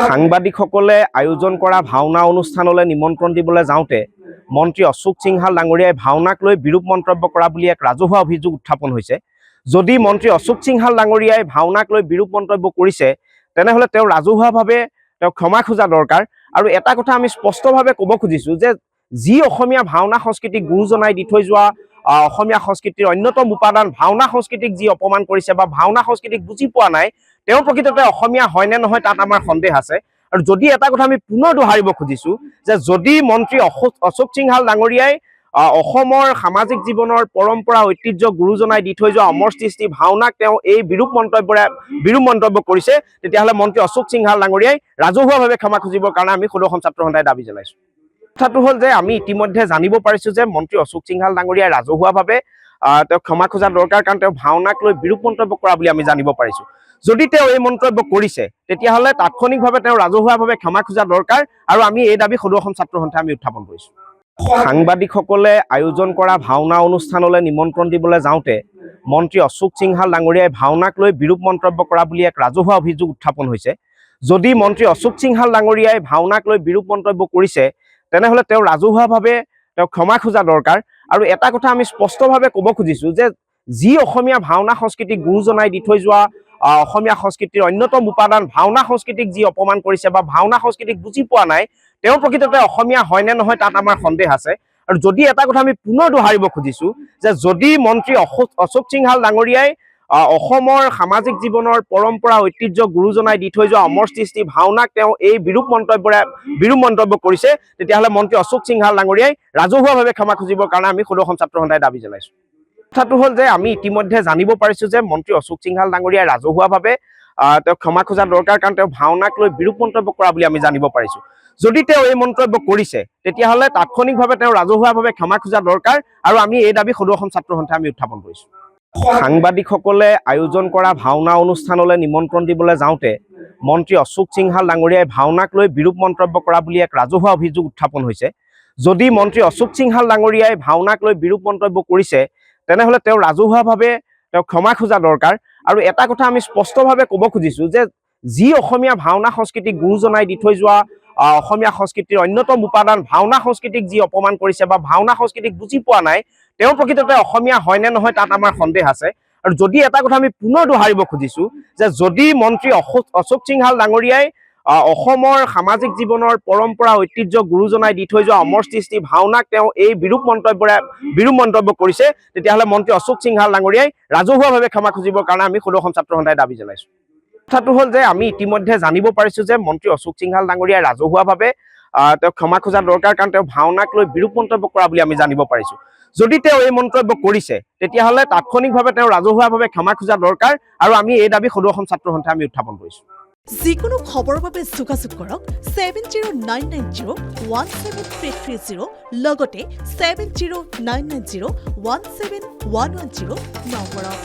সাংবাদিকসকলে আয়োজন কৰা ভাওনা অনুষ্ঠানলৈ নিমন্ত্ৰণ দিবলৈ যাওঁতে মন্ত্ৰী অশোক সিংহাল ডাঙৰীয়াই ভাওনাক লৈ বিৰূপ মন্তব্য কৰা বুলি এক ৰাজহুৱা অভিযোগ উত্থাপন হৈছে। যদি মন্ত্ৰী অশোক সিংহাল ডাঙৰীয়াই ভাওনাক লৈ বিৰূপ মন্তব্য কৰিছে তেনেহ'লে তেওঁ ৰাজহুৱাভাৱে ক্ষমা খোজা দৰকাৰ। আৰু এটা কথা আমি স্পষ্টভাৱে ক'ব খুজিছোঁ যে যি অসমীয়া ভাওনা সংস্কৃতিক গুৰুজনাই দি থৈ যোৱা অসমীয়া সংস্কৃতিৰ অন্যতম উপাদান ভাওনা সংস্কৃতিক যি অপমান কৰিছে বা ভাওনা সংস্কৃতিক বুজি পোৱা নাই তেওঁ প্ৰকৃততে অসমীয়া হয় নে নহয় তাত আমাৰ সন্দেহ আছে। আৰু যদি এটা কথা আমি পুনৰ দোহাৰিব খুজিছোঁ যে যদি মন্ত্ৰী অশোক সিংহাল ডাঙৰীয়াই অসমৰ সামাজিক জীৱনৰ পৰম্পৰা ঐতিহ্য গুৰুজনাই দি থৈ যোৱা অমৰ সৃষ্টি ভাওনাক তেওঁ এই বিৰূপ মন্তব্য কৰিছে তেতিয়াহ'লে মন্ত্ৰী অশোক সিংহাল ডাঙৰীয়াই ৰাজহুৱাভাৱে ক্ষমা খুজিবৰ কাৰণে আমি সদৌ অসম ছাত্ৰ সন্থাই দাবী জনাইছোঁ। কথাটো হ'ল যে আমি ইতিমধ্যে জানিব পাৰিছোঁ যে মন্ত্ৰী অশোক সিংহাল ডাঙৰীয়াই ৰাজহুৱাভাৱে তেওঁ ক্ষমা খোজা দৰকাৰ, কাৰণ তেওঁ ভাওনাক লৈ বিৰূপ মন্তব্য কৰা বুলি আমি জানিব পাৰিছোঁ। যদি তেওঁ এই মন্তব্য কৰিছে তেতিয়াহ'লে তাৎক্ষণিকভাৱে তেওঁ ৰাজহুৱাভাৱে ক্ষমা খোজা দৰকাৰ আৰু আমি এই দাবী সদৌ অসম ছাত্ৰ সন্থাই আমি উত্থাপন কৰিছোঁ। সাংবাদিকসকলে আয়োজন কৰা ভাওনা অনুষ্ঠানলৈ নিমন্ত্ৰণ দিবলৈ যাওঁতে মন্ত্ৰী অশোক সিংহাল ডাঙৰীয়াই ভাওনাক লৈ বিৰূপ মন্তব্য কৰা বুলি এক ৰাজহুৱা অভিযোগ উত্থাপন হৈছে। যদি মন্ত্ৰী অশোক সিংহাল ডাঙৰীয়াই ভাওনাক লৈ বিৰূপ মন্তব্য কৰিছে তেনেহ'লে তেওঁ ৰাজহুৱাভাৱে ক্ষমা খোজা দৰকাৰ। আৰু এটা কথা আমি স্পষ্টভাৱে ক'ব খুজিছোঁ যে যি অসমীয়া ভাওনা সংস্কৃতিক গুৰুজনাই দি থৈ যোৱা অসমীয়া সংস্কৃতিৰ অন্যতম উপাদান ভাওনা সংস্কৃতিক যি অপমান কৰিছে বা ভাওনা সংস্কৃতিক বুজি পোৱা নাই তেওঁ প্ৰকৃততে অসমীয়া হয় নে নহয় তাত আমাৰ সন্দেহ আছে। আৰু যদি এটা কথা আমি পুনৰ দোহাৰিব খুজিছোঁ যে যদি মন্ত্ৰী অশোক সিংহাল ডাঙৰীয়াই অসমৰ সামাজিক জীৱনৰ পৰম্পৰা ঐতিহ্য গুৰুজনাই দি থৈ যোৱা অমৰ সৃষ্টি ভাওনাক তেওঁ এই বিৰূপ মন্তব্য কৰিছে তেতিয়াহ'লে মন্ত্ৰী অশোক সিংহাল ডাঙৰীয়াই ৰাজহুৱাভাৱে ক্ষমা খুজিবৰ কাৰণে আমি সদৌ অসম ছাত্ৰ সন্থাই দাবী জনাইছোঁ। কথাটো হ'ল যে আমি ইতিমধ্যে জানিব পাৰিছোঁ যে মন্ত্ৰী অশোক সিংহাল ডাঙৰীয়াই ৰাজহুৱাভাৱে তেওঁ ক্ষমা খোজা দৰকাৰ, কাৰণ তেওঁ ভাওনাক লৈ বিৰূপ মন্তব্য কৰা বুলি আমি জানিব পাৰিছোঁ। যদি তেওঁ এই মন্তব্য কৰিছে তেতিয়াহ'লে তাৎক্ষণিকভাৱে তেওঁ ৰাজহুৱাভাৱে ক্ষমা খোজা দৰকাৰ আৰু আমি এই দাবী সদৌ অসম ছাত্ৰ সন্থাই আমি উত্থাপন কৰিছোঁ। সাংবাদিকসকলে আয়োজন কৰা ভাওনা অনুষ্ঠানলৈ নিমন্ত্ৰণ দিবলৈ যাওঁতে মন্ত্ৰী অশোক সিংহাল ডাঙৰীয়াই ভাওনাক লৈ বিৰূপ মন্তব্য কৰা বুলি এক ৰাজহুৱা অভিযোগ উত্থাপন হৈছে। যদি মন্ত্ৰী অশোক সিংহাল ডাঙৰীয়াই ভাওনাক লৈ বিৰূপ মন্তব্য কৰিছে তেনেহ'লে তেওঁ ৰাজহুৱাভাৱে ক্ষমা খোজা দৰকাৰ। আৰু এটা কথা আমি স্পষ্টভাৱে ক'ব খুজিছোঁ যে যি অসমীয়া ভাওনা সংস্কৃতিক গুৰুজনাই দি থৈ যোৱা অসমীয়া সংস্কৃতিৰ অন্যতম উপাদান ভাওনা সংস্কৃতিক যি অপমান কৰিছে বা ভাওনা সংস্কৃতিক বুজি পোৱা নাই তেওঁ প্ৰকৃততে অসমীয়া হয় নে নহয় তাত আমাৰ সন্দেহ আছে। আৰু যদি এটা কথা আমি পুনৰ দোহাৰিব খুজিছোঁ যে যদি মন্ত্ৰী অশোক সিংহাল ডাঙৰীয়াই অসমৰ সামাজিক জীৱনৰ পৰম্পৰা ঐতিহ্য গুৰুজনাই দি থৈ যোৱা অমৰ সৃষ্টি ভাওনাক তেওঁ এই বিৰূপ মন্তব্য কৰিছে তেতিয়াহ'লে মন্ত্ৰী অশোক সিংহাল ডাঙৰীয়াই ৰাজহুৱাভাৱে ক্ষমা খুজিবৰ কাৰণে আমি সদৌ অসম ছাত্ৰ সন্থাই দাবী জনাইছোঁ। কথাটো হ'ল যে আমি ইতিমধ্যে জানিব পাৰিছোঁ যে মন্ত্ৰী অশোক সিংহাল ডাঙৰীয়াই ৰাজহুৱাভাৱে তেওঁ ক্ষমা খোজা দৰকাৰ, কাৰণ তেওঁ ভাওনাক লৈ বিৰূপ মন্তব্য কৰা বুলি আমি জানিব পাৰিছোঁ। যদি তেওঁ এই মন্তব্য কৰিছে তেতিয়াহ'লে তাৎক্ষণিকভাৱে তেওঁ ৰাজহুৱাভাৱে ক্ষমা খোজা দৰকাৰ আৰু আমি এই দাবী সদৌ অসম ছাত্ৰ সন্থাই আমি উত্থাপন কৰিছোঁ। যিকোনো খবৰৰ বাবে যোগাযোগ কৰক 7099017330 লগতে 7099017110 নম্বৰত।